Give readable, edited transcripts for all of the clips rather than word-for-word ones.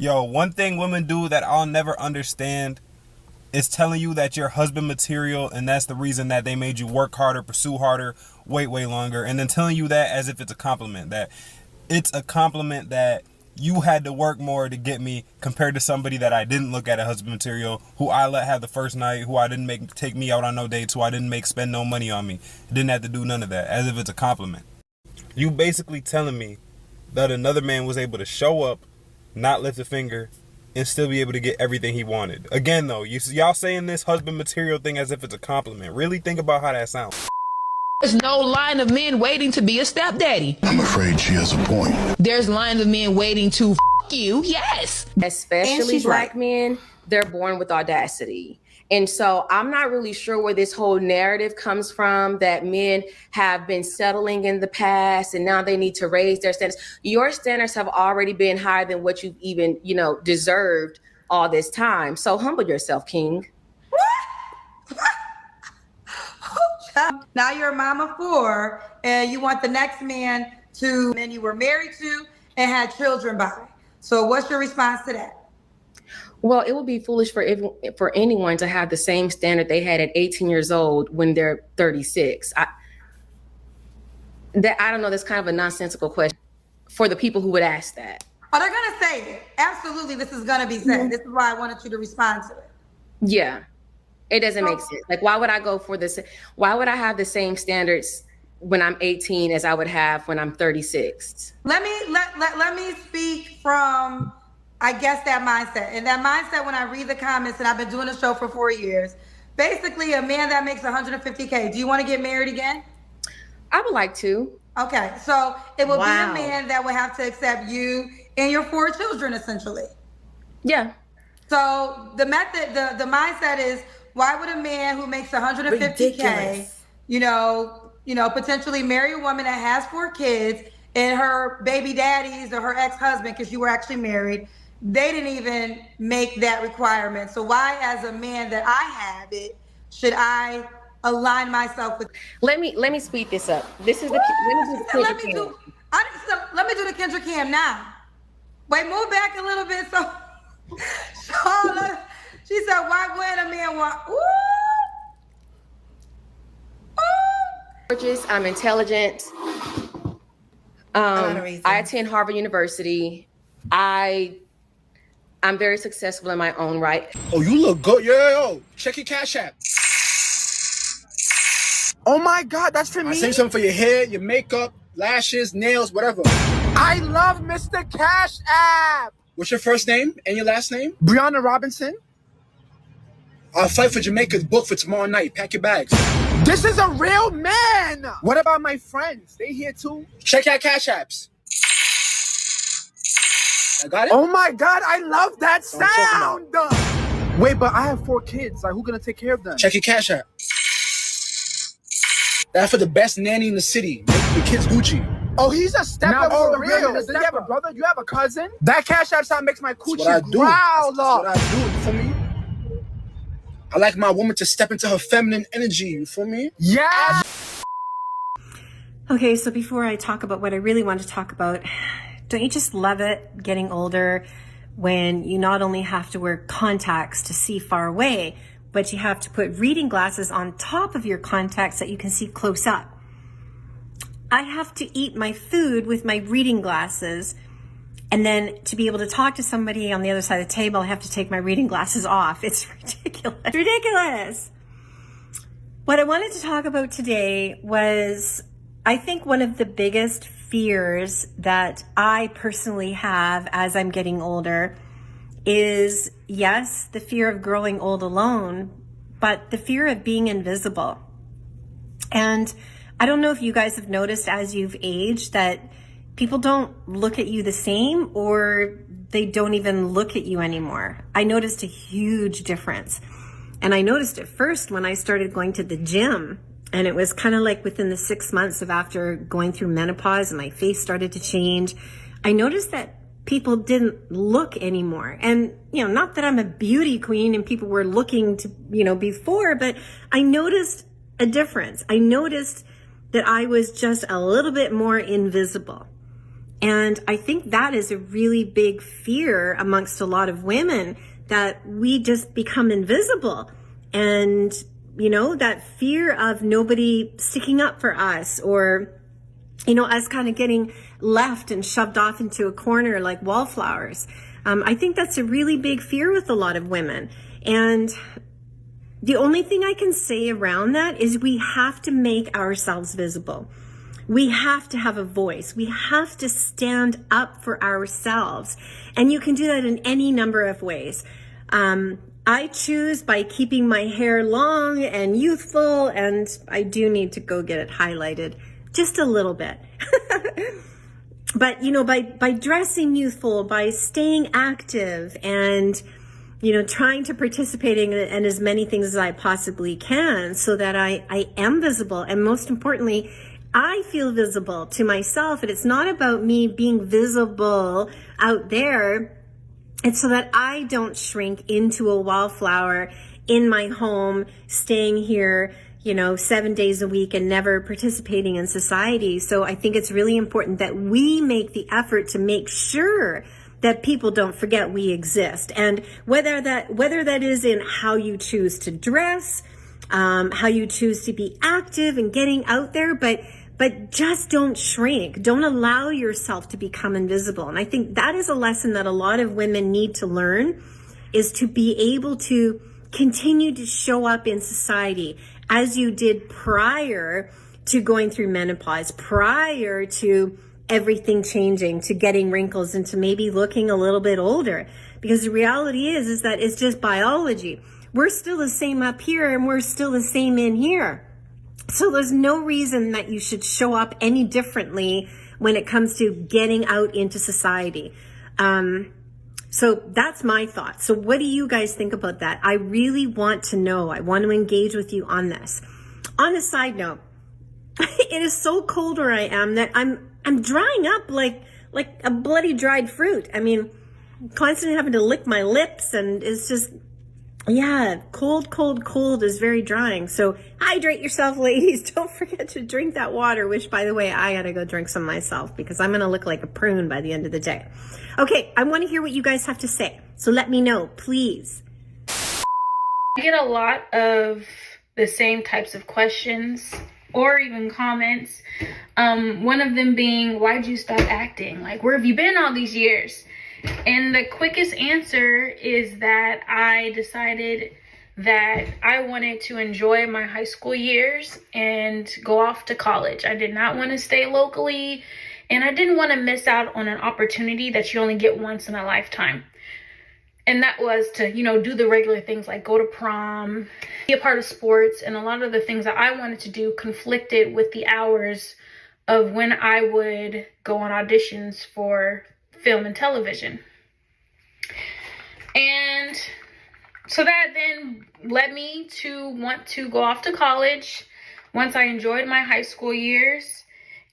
Yo, one thing women do that I'll never understand is telling you that you're husband material and that's the reason that they made you work harder, pursue harder, wait way longer, and then telling you that as if it's a compliment. That it's a compliment that you had to work more to get me compared to somebody that I didn't look at as husband material, who I let have the first night, who I didn't make take me out on no dates, who I didn't make spend no money on me. Didn't have to do none of that, as if it's a compliment. You basically telling me that another man was able to show up, not lift a finger, and still be able to get everything he wanted. Again, though, y'all saying this husband material thing as if it's a compliment. Really think about how that sounds. There's no line of men waiting to be a stepdaddy. I'm afraid she has a point. There's lines of men waiting to you, yes. Especially black men, they're born with audacity. And so I'm not really sure where this whole narrative comes from, that men have been settling in the past and now they need to raise their standards. Your standards have already been higher than what you've even, deserved all this time. So humble yourself, King. Now you're a mom of 4 and you want the next man to, and you were married to and had children by. So what's your response to that? Well, it would be foolish for anyone to have the same standard they had at 18 years old when they're 36. I don't know. That's kind of a nonsensical question for the people who would ask that. Oh, they're going to say it. Absolutely, this is going to be said. Mm-hmm. This is why I wanted you to respond to it. Yeah, it doesn't make sense. Like, why would I go for this? Why would I have the same standards when I'm 18 as I would have when I'm 36? Let me speak from, I guess, that mindset. And that mindset, when I read the comments, and I've been doing the show for 4 years, basically a man that makes $150K, do you want to get married again? I would like to. Okay, so it will be a man that would have to accept you and your 4 children, essentially. Yeah. So the method, the mindset is, why would a man who makes $150K, potentially marry a woman that has 4 kids and her baby daddies or her ex-husband, because you were actually married, they didn't even make that requirement. So why, as a man that I have it, should I align myself with? Let me speed this up. This is let me do the Kendra Cam now. Wait, move back a little bit. So she said, why would a man want? I'm intelligent. I attend Harvard University. I'm very successful in my own right. Oh, you look good. Yo, check your Cash App. Oh my God, that's for me? I sent something for your hair, your makeup, lashes, nails, whatever. I love Mr. Cash App. What's your first name and your last name? Brianna Robinson. I'll flight for Jamaica, book for tomorrow night. Pack your bags. This is a real man. What about my friends? They here too? Check your Cash Apps. I got it? Oh my God, I love that sound. Wait, but I have 4 kids. Like, who's gonna take care of them? Check your Cash App. That's for the best nanny in the city. Your kid's Gucci. Oh, he's a step-up for real. Do you have a brother? Do you have a cousin? That Cash App sound makes my coochie growl. That's what I do, you feel me? I like my woman to step into her feminine energy, you feel me? Yeah! Okay, so before I talk about what I really want to talk about, don't you just love it getting older when you not only have to wear contacts to see far away, but you have to put reading glasses on top of your contacts that you can see close up? I have to eat my food with my reading glasses, and then to be able to talk to somebody on the other side of the table, I have to take my reading glasses off. It's ridiculous. It's ridiculous. What I wanted to talk about today was, I think, one of the biggest fears that I personally have as I'm getting older is, yes, the fear of growing old alone, but the fear of being invisible. And I don't know if you guys have noticed as you've aged that people don't look at you the same, or they don't even look at you anymore. I noticed a huge difference. And I noticed it first when I started going to the gym. And it was kind of like within the 6 months of after going through menopause and my face started to change. I noticed that people didn't look anymore. And, not that I'm a beauty queen and people were looking to, before, but I noticed a difference. I noticed that I was just a little bit more invisible. And I think that is a really big fear amongst a lot of women, that we just become invisible. And, you know, that fear of nobody sticking up for us, or, you know, us kind of getting left and shoved off into a corner like wallflowers. I think that's a really big fear with a lot of women. And the only thing I can say around that is we have to make ourselves visible. We have to have a voice. We have to stand up for ourselves. And you can do that in any number of ways. I choose by keeping my hair long and youthful, and I do need to go get it highlighted just a little bit. But, you know, by dressing youthful, by staying active, and, you know, trying to participate in as many things as I possibly can, so that I am visible. And most importantly, I feel visible to myself. And it's not about me being visible out there. It's so that I don't shrink into a wallflower in my home, staying here, you know, 7 days a week and never participating in society. So I think it's really important that we make the effort to make sure that people don't forget we exist. And whether that is in how you choose to dress, how you choose to be active and getting out there, but just don't shrink. Don't allow yourself to become invisible. And I think that is a lesson that a lot of women need to learn, is to be able to continue to show up in society as you did prior to going through menopause, prior to everything changing, to getting wrinkles, and to maybe looking a little bit older. Because the reality is that it's just biology. We're still the same up here, and we're still the same in here. So there's no reason that you should show up any differently when it comes to getting out into society. So that's my thought. So what do you guys think about that? I really want to know. I want to engage with you on this. On a side note, it is so cold where I am that I'm drying up like a bloody dried fruit. I mean, constantly having to lick my lips, and it's just, yeah, cold is very drying. So hydrate yourself, ladies. Don't forget to drink that water, which, by the way, I gotta go drink some myself, because I'm gonna look like a prune by the end of the day. Okay, I want to hear what you guys have to say. So let me know, please. I get a lot of the same types of questions or even comments. One of them being, why'd you stop acting? Like, where have you been all these years? And the quickest answer is that I decided that I wanted to enjoy my high school years and go off to college. I did not want to stay locally, and I didn't want to miss out on an opportunity that you only get once in a lifetime. And that was to, you know, do the regular things like go to prom, be a part of sports, and a lot of the things that I wanted to do conflicted with the hours of when I would go on auditions for film and television. And so that then led me to want to go off to college once I enjoyed my high school years,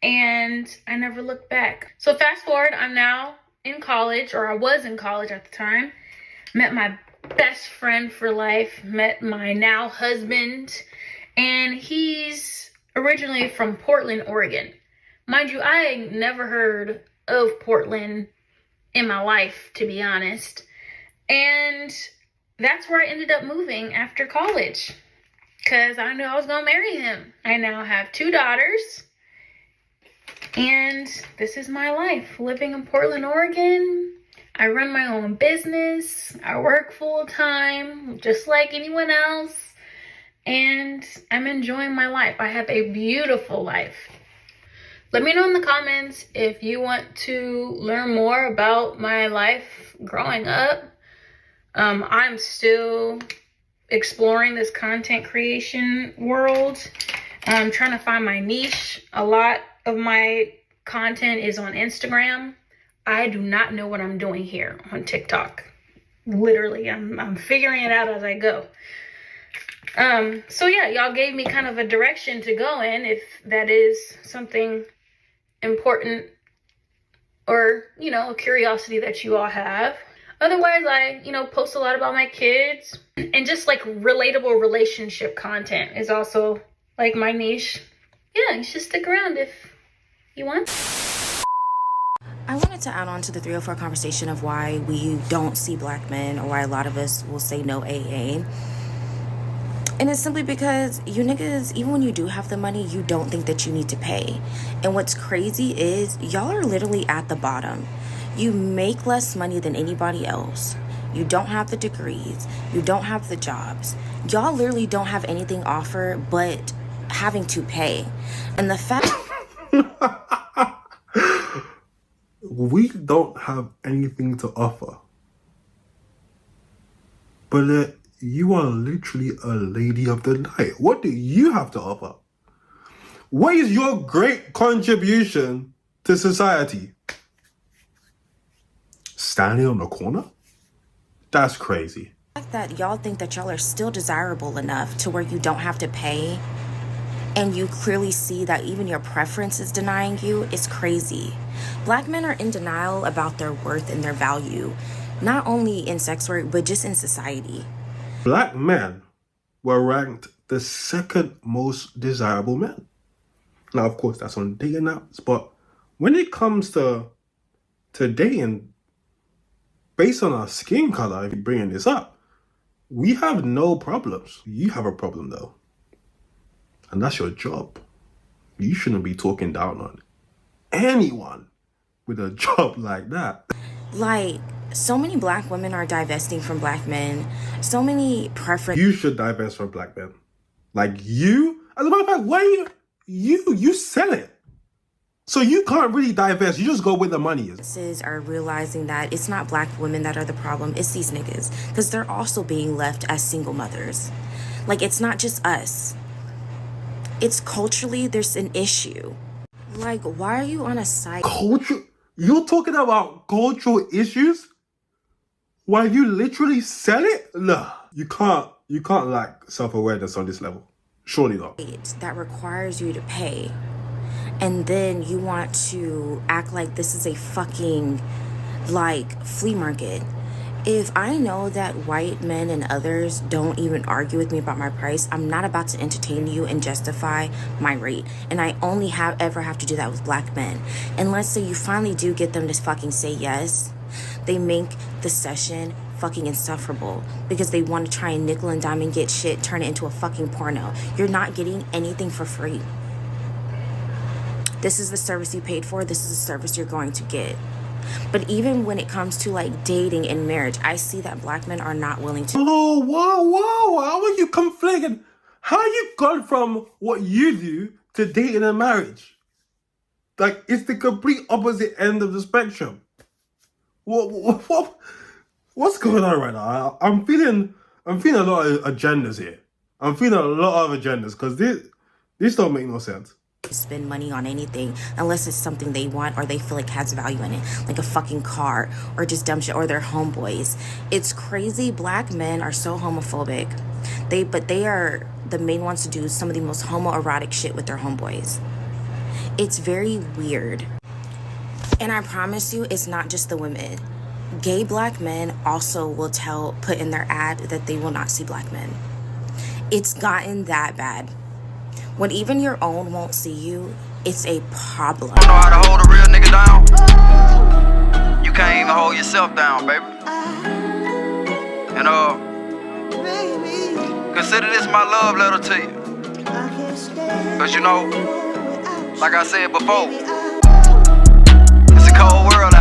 and I never looked back. So fast forward, I'm now in college, or I was in college at the time, met my best friend for life, met my now husband, and he's originally from Portland, Oregon. Mind you, I never heard of Portland in my life, to be honest. And that's where I ended up moving after college, because I knew I was gonna marry him. I now have 2 daughters, and this is my life, living in Portland, Oregon. I run my own business. I work full time, just like anyone else, and I'm enjoying my life. I have a beautiful life. Let me know in the comments if you want to learn more about my life growing up. I'm still exploring this content creation world. I'm trying to find my niche. A lot of my content is on Instagram. I do not know what I'm doing here on TikTok. Literally, I'm figuring it out as I go. So yeah, y'all gave me kind of a direction to go in, if that is something important or, you know, a curiosity that you all have. Otherwise, I, you know, post a lot about my kids, and just like relatable relationship content is also like my niche. Yeah, you should stick around if you want. to add on to the 304 conversation of why we don't see black men, or why a lot of us will say no AA. And it's simply because you niggas, even when you do have the money, you don't think that you need to pay. And what's crazy is y'all are literally at the bottom. You make less money than anybody else. You don't have the degrees. You don't have the jobs. Y'all literally don't have anything offer but having to pay. And the fact... We don't have anything to offer. But you are literally a lady of the night. What do you have to offer? What is your great contribution to society? Standing on the corner? That's crazy. The fact that y'all think that y'all are still desirable enough to where you don't have to pay, and you clearly see that even your preference is denying you, is crazy. Black men are in denial about their worth and their value, not only in sex work, but just in society. Black men were ranked the second most desirable men. Now, of course, that's on dating apps, but when it comes to dating, based on our skin color, if you're bringing this up, we have no problems. You have a problem, though. And that's your job. You shouldn't be talking down on anyone with a job like that. Like, so many black women are divesting from black men. So many preferences. You should divest from black men. Like you, as a matter of fact, why you sell it. So you can't really divest. You just go where the money is. Are realizing that it's not black women that are the problem. It's these niggas. Because they're also being left as single mothers. Like, it's not just us. It's culturally, there's an issue. Like, why are you on a site? Culture? You're talking about cultural issues? While you literally sell it? Nah, you can't lack self-awareness on this level. Surely not. That requires you to pay. And then you want to act like this is a fucking, like, flea market. If I know that white men and others don't even argue with me about my price, I'm not about to entertain you and justify my rate. And I only ever have to do that with black men. And let's say you finally do get them to fucking say yes. They make the session fucking insufferable because they want to try and nickel and dime and get shit, turn it into a fucking porno. You're not getting anything for free. This is the service you paid for. This is the service you're going to get. But even when it comes to like dating and marriage, I see that black men are not willing to. Oh, wow. How are you conflicting? How you gone from what you do to dating and marriage? Like, it's the complete opposite end of the spectrum. What's going on right now? I'm feeling a lot of agendas here. I'm feeling a lot of agendas because this don't make no sense. Spend money on anything unless it's something they want or they feel like has value in it, like a fucking car or just dumb shit, or their homeboys. It's crazy. Black men are so homophobic. They are the main ones to do some of the most homoerotic shit with their homeboys. It's very weird. And I promise you, it's not just the women. Gay black men also will put in their ad that they will not see black men. It's gotten that bad. When even your own won't see you, it's a problem. You don't know how to hold a real nigga down? You can't even hold yourself down, baby. And consider this my love letter to you. Cause you know, like I said before, it's a cold world